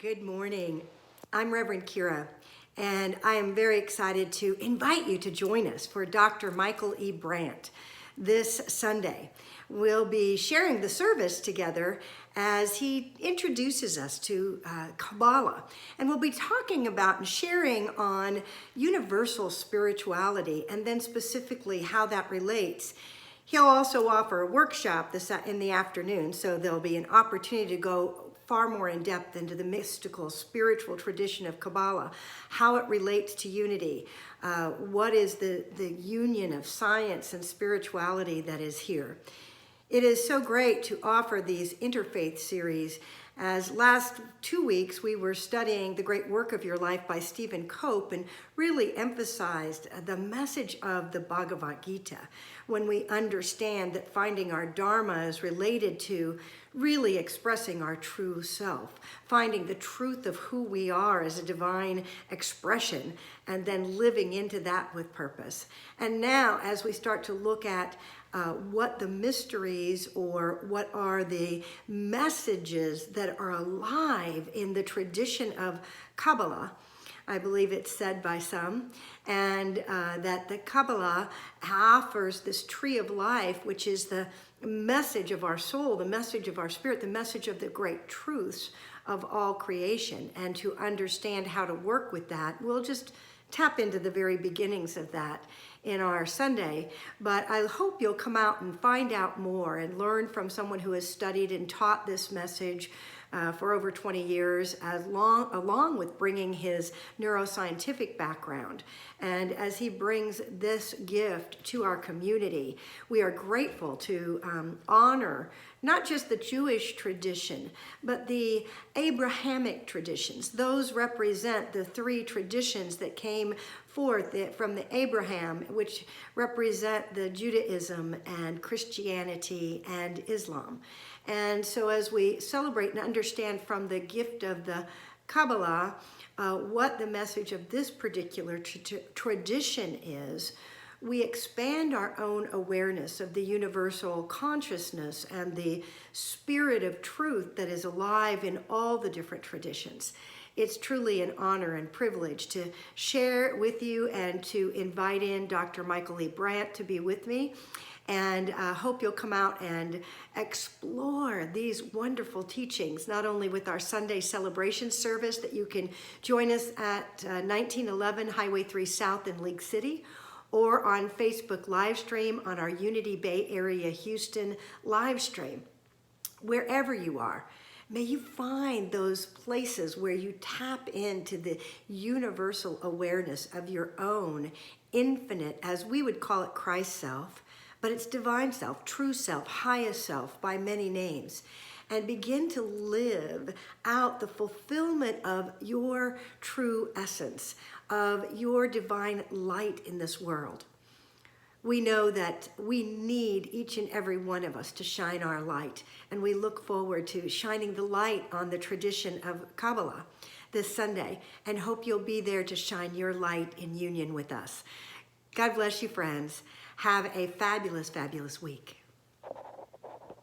Good morning. I'm Reverend Kyra, and I am very excited to invite you to join us for Dr. Michael E. Brandt this Sunday. We'll be sharing the service together as he introduces us to Kabbalah, and we'll be talking about and sharing on universal spirituality and then specifically how that relates. He'll also offer a workshop in the afternoon, so there'll be an opportunity to go far more in depth into the mystical, spiritual tradition of Kabbalah, how it relates to unity, what is the union of science and spirituality that is here. It is so great to offer these interfaith series. As last 2 weeks, we were studying The Great Work of Your Life by Stephen Cope and really emphasized the message of the Bhagavad Gita when we understand that finding our Dharma is related to really expressing our true self, finding the truth of who we are as a divine expression, and then living into that with purpose. And now, as we start to look at what the mysteries or what are the messages that are alive in the tradition of Kabbalah, I believe it's said by some, and that the Kabbalah offers this tree of life, which is the message of our soul, the message of our spirit, the message of the great truths of all creation. And to understand how to work with that, we'll just tap into the very beginnings of that in our Sunday, but I hope you'll come out and find out more and learn from someone who has studied and taught this message for over 20 years, along with bringing his neuroscientific background. And as he brings this gift to our community, we are grateful to honor not just the Jewish tradition, but the Abrahamic traditions. Those represent the three traditions that came forth from the Abraham, which represent the Judaism and Christianity and Islam. And so as we celebrate and understand from the gift of the Kabbalah what the message of this particular tradition is, we expand our own awareness of the universal consciousness and the spirit of truth that is alive in all the different traditions. It's truly an honor and privilege to share with you and to invite in Dr. Michael E. Brandt to be with me. And I hope you'll come out and explore these wonderful teachings, not only with our Sunday celebration service that you can join us at 1911 Highway 3 South in League City, or on Facebook live stream on our Unity Bay Area Houston live stream. Wherever you are, may you find those places where you tap into the universal awareness of your own infinite, as we would call it, Christ self, but it's divine self, true self, highest self by many names, and begin to live out the fulfillment of your true essence, of your divine light in this world. We know that we need each and every one of us to shine our light, and we look forward to shining the light on the tradition of Kabbalah this Sunday, and hope you'll be there to shine your light in union with us. God bless you, friends. Have a fabulous, fabulous week.